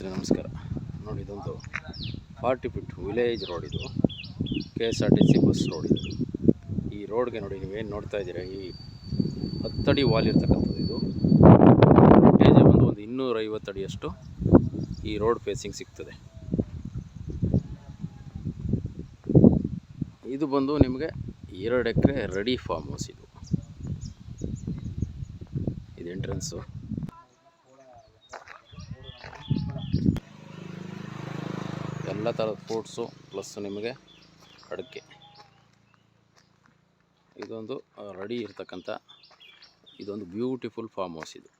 ನಮಸ್ಕಾರ. ನೋಡಿ, ಇದೊಂದು 40 ಫೀಟ್ ವಿಲೇಜ್ ರೋಡ್. ಇದು KSRTC ಬಸ್ ರೋಡ್. ಇದು ಈ ರೋಡ್ಗೆ ನೋಡಿ, ನೀವೇನು ನೋಡ್ತಾ ಇದ್ದೀರಾ, ಈ 10 ಅಡಿ ವಾಲ್ ಇರ್ತಕ್ಕಂಥದ್ದು. ಇದು ಫ್ರಂಟೇಜ್ ಒಂದು 250 ಅಡಿಯಷ್ಟು ಈ ರೋಡ್ ಫೇಸಿಂಗ್ ಸಿಗ್ತದೆ. ಇದು ಬಂದು ನಿಮಗೆ 2 ಎಕರೆ ರೆಡಿ ಫಾರ್ಮ್ ಹೌಸ್. ಇದು ಎಂಟ್ರೆನ್ಸು. ಎಲ್ಲ ಥರದ ಫ್ರೂಟ್ಸು ಪ್ಲಸ್ ನಿಮಗೆ ಅಡಿಕೆ. ಇದೊಂದು ರೆಡಿ ಇರ್ತಕ್ಕಂಥ ಇದೊಂದು ಬ್ಯೂಟಿಫುಲ್ ಫಾರ್ಮ್ ಹೌಸ್. ಇದು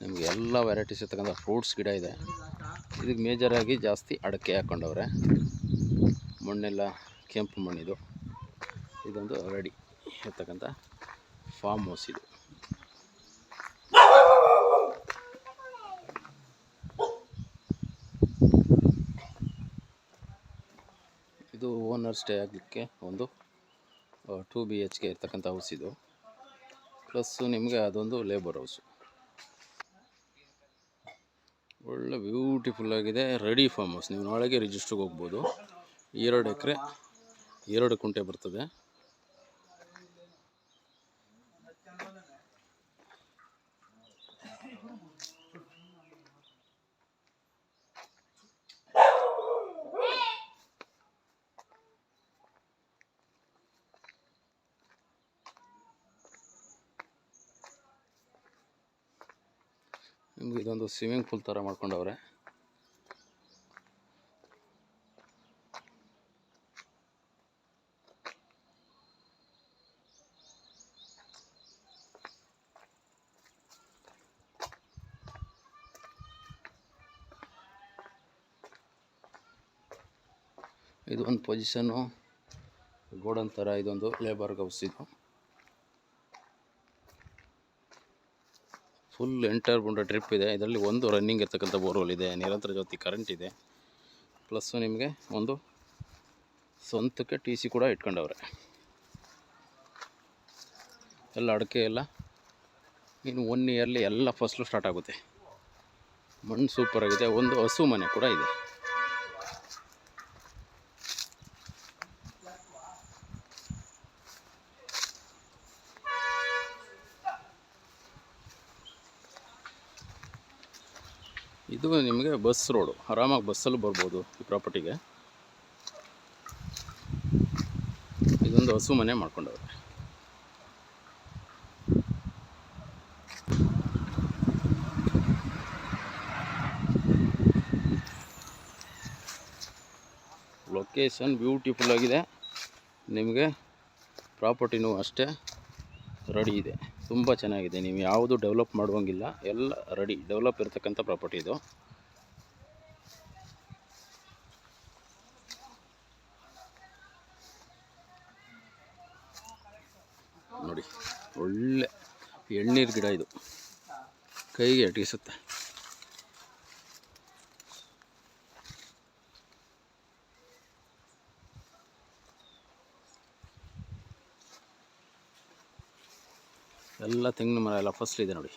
ನಿಮಗೆ ಎಲ್ಲ ವೆರೈಟೀಸ್ ಇರ್ತಕ್ಕಂಥ ಫ್ರೂಟ್ಸ್ ಗಿಡ ಇದೆ. ಇದಕ್ಕೆ ಮೇಜರಾಗಿ ಜಾಸ್ತಿ ಅಡಿಕೆ ಹಾಕ್ಕೊಂಡವ್ರೆ. ಮಣ್ಣೆಲ್ಲ ಕೆಂಪು ಮಣ್ಣಿದು. ಇದೊಂದು ರೆಡಿ ಇರ್ತಕ್ಕಂಥ ಫಾರ್ಮ್ ಹೌಸ್. ಇದು ಓನರ್ ಸ್ಟೇ ಆಗಲಿಕ್ಕೆ ಒಂದು 2 BHK ಇರ್ತಕ್ಕಂಥ ಹೌಸ್. ಇದು ಪ್ಲಸ್ಸು ನಿಮಗೆ ಅದೊಂದು ಲೇಬರ್ ಹೌಸು. ಒಳ್ಳೆ ಬ್ಯೂಟಿಫುಲ್ ಆಗಿದೆ, ರೆಡಿ ಫಾರ್ಮ್ ಹೌಸ್. ನೀವು ನಾಳೆಗೆ ರಿಜಿಸ್ಟ್ರಿಗೆ ಹೋಗ್ಬೋದು. 2 ಎಕರೆ 2 ಕುಂಟೆ ಬರ್ತದೆ. ನಿಮ್ಗೆ ಇದೊಂದು ಸ್ವಿಮ್ಮಿಂಗ್ ಪೂಲ್ ಥರ ಮಾಡ್ಕೊಂಡವ್ರೆ. ಇದು ಒಂದು ಪೊಸಿಷನ್ನು ಗೋಡನ್ ಥರ. ಇದೊಂದು ಲೇಬರ್ ಹೌಸ್. ಇದು ಫುಲ್ ಎಂಟರ್ ಬಂಡ ಡ್ರಿಪ್ ಇದೆ. ಇದರಲ್ಲಿ ಒಂದು ರನ್ನಿಂಗ್ ಇರ್ತಕ್ಕಂಥ ಬೋರ್ವೆಲ್ ಇದೆ. ನಿರಂತರ ಜ್ಯೋತಿ ಕರೆಂಟ್ ಇದೆ. ಪ್ಲಸ್ಸು ನಿಮಗೆ ಒಂದು ಸ್ವಂತಕ್ಕೆ TC ಕೂಡ ಇಟ್ಕೊಂಡವ್ರೆ. ಎಲ್ಲ ಅಡಿಕೆ ಎಲ್ಲ ಇನ್ನು 1 ಇಯರ್ಲಿ ಎಲ್ಲ ಫಸಲು ಸ್ಟಾರ್ಟ್ ಆಗುತ್ತೆ. ಮಣ್ಣು ಸೂಪರಾಗಿದೆ. ಒಂದು ಹಸು ಮನೆ ಕೂಡ ಇದೆ. ಇದು ನಿಮಗೆ ಬಸ್ ರೋಡು. ಆರಾಮಾಗಿ ಬಸ್ಸಲ್ಲೂ ಬರ್ಬೋದು ಈ ಪ್ರಾಪರ್ಟಿಗೆ. ಇದೊಂದು ಹಸು ಮನೆ ಮಾಡ್ಕೊಂಡವ್ರೆ. ಲೊಕೇಶನ್ ಬ್ಯೂಟಿಫುಲ್ ಆಗಿದೆ. ನಿಮಗೆ ಪ್ರಾಪರ್ಟಿನೂ ಅಷ್ಟೇ ರೆಡಿ ಇದೆ. ತುಂಬ ಚೆನ್ನಾಗಿದೆ. ನೀವು ಯಾವುದು ಡೆವಲಪ್ ಮಾಡುವಂಗಿಲ್ಲ, ಎಲ್ಲ ರೆಡಿ ಡೆವಲಪ್ ಇರ್ತಕ್ಕಂಥ ಪ್ರಾಪರ್ಟಿ ಇದು. ನೋಡಿ, ಒಳ್ಳೆ ಎಳ್ನೀರು ಗಿಡ. ಇದು ಕೈಗೆ ಅಟಿಸುತ್ತೆ. ಎಲ್ಲ ತೆಂಗಿನ ಮರ ಎಲ್ಲ ಫಸಲಿದೆ ನೋಡಿ.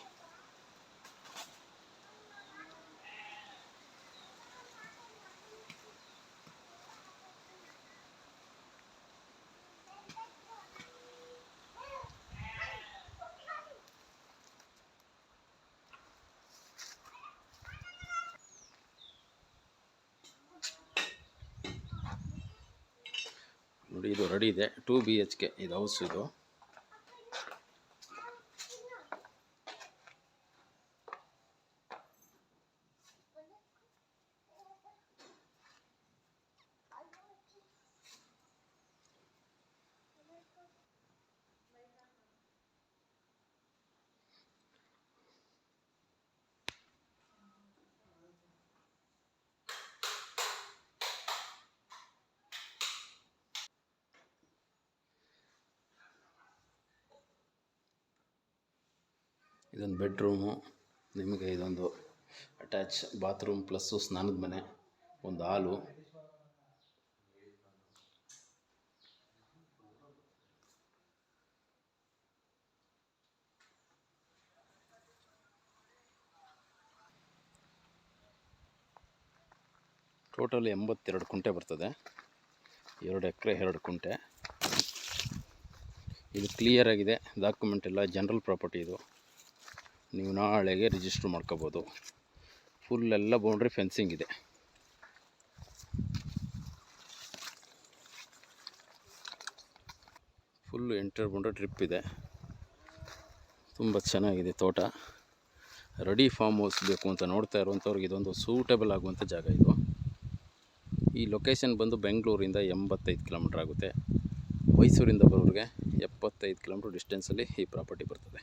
ನೋಡಿ, ಇದು ರೆಡಿ ಇದೆ. 2 BHK ಇದು ಹೌಸ್. ಇದು ಇದೊಂದು ಬೆಡ್ರೂಮು, ನಿಮಗೆ ಇದೊಂದು ಅಟ್ಯಾಚ್ ಬಾತ್ರೂಮ್ ಪ್ಲಸ್ಸು ಸ್ನಾನದ ಮನೆ, ಒಂದು ಹಾಲು. ಟೋಟಲ್ 82 ಕುಂಟೆ ಬರ್ತದೆ, 2 ಎಕರೆ 2 ಕುಂಟೆ. ಇದು ಕ್ಲಿಯರ್ ಆಗಿದೆ, ಡಾಕ್ಯುಮೆಂಟ್ ಎಲ್ಲ ಜನರಲ್ ಪ್ರಾಪರ್ಟಿ. ಇದು ನೀವು ನಾಳೆಗೆ ರಿಜಿಸ್ಟ್ರ್ ಮಾಡ್ಕೋಬೋದು. ಫುಲ್ ಎಲ್ಲ ಬೌಂಡ್ರಿ ಫೆನ್ಸಿಂಗ್ ಇದೆ. ಫುಲ್ಲು ಎಂಟರ್ ಬೌಂಡ್ರಿ ಡ್ರಿಪ್ ಇದೆ. ತುಂಬ ಚೆನ್ನಾಗಿದೆ ತೋಟ. ರೆಡಿ ಫಾರ್ಮ್ ಹೌಸ್ ಬೇಕು ಅಂತ ನೋಡ್ತಾ ಇರುವಂಥವ್ರಿಗೆ ಇದೊಂದು ಸೂಟೇಬಲ್ ಆಗುವಂಥ ಜಾಗ ಇದು. ಈ ಲೊಕೇಶನ್ ಬಂದು ಬೆಂಗಳೂರಿಂದ 85 ಕಿಲೋಮೀಟ್ರ್ ಆಗುತ್ತೆ. ಮೈಸೂರಿಂದ ಬರೋರಿಗೆ 75 ಕಿಲೋಮೀಟ್ರ್ ಡಿಸ್ಟೆನ್ಸಲ್ಲಿ ಈ ಪ್ರಾಪರ್ಟಿ ಬರ್ತದೆ.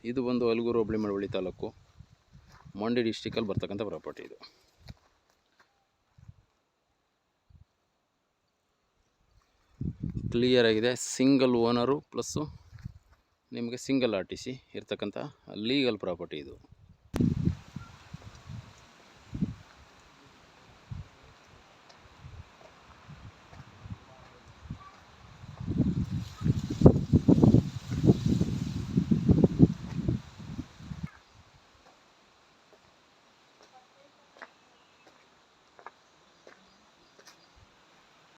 ಇದು ಬಂದು ಅಲಗೂರು ಹೋಬಳಿ ಮಳವಳ್ಳಿ ತಾಲೂಕು, ಮಂಡ್ಯ ಡಿಸ್ಟಿಕಲ್ಲಿ ಬರ್ತಕ್ಕಂಥ ಪ್ರಾಪರ್ಟಿ ಇದು. ಕ್ಲಿಯರ್ ಆಗಿದೆ, ಸಿಂಗಲ್ ಓನರು ಪ್ಲಸ್ಸು ನಿಮಗೆ ಸಿಂಗಲ್ RTC ಇರ್ತಕ್ಕಂಥ ಲೀಗಲ್ ಪ್ರಾಪರ್ಟಿ ಇದು.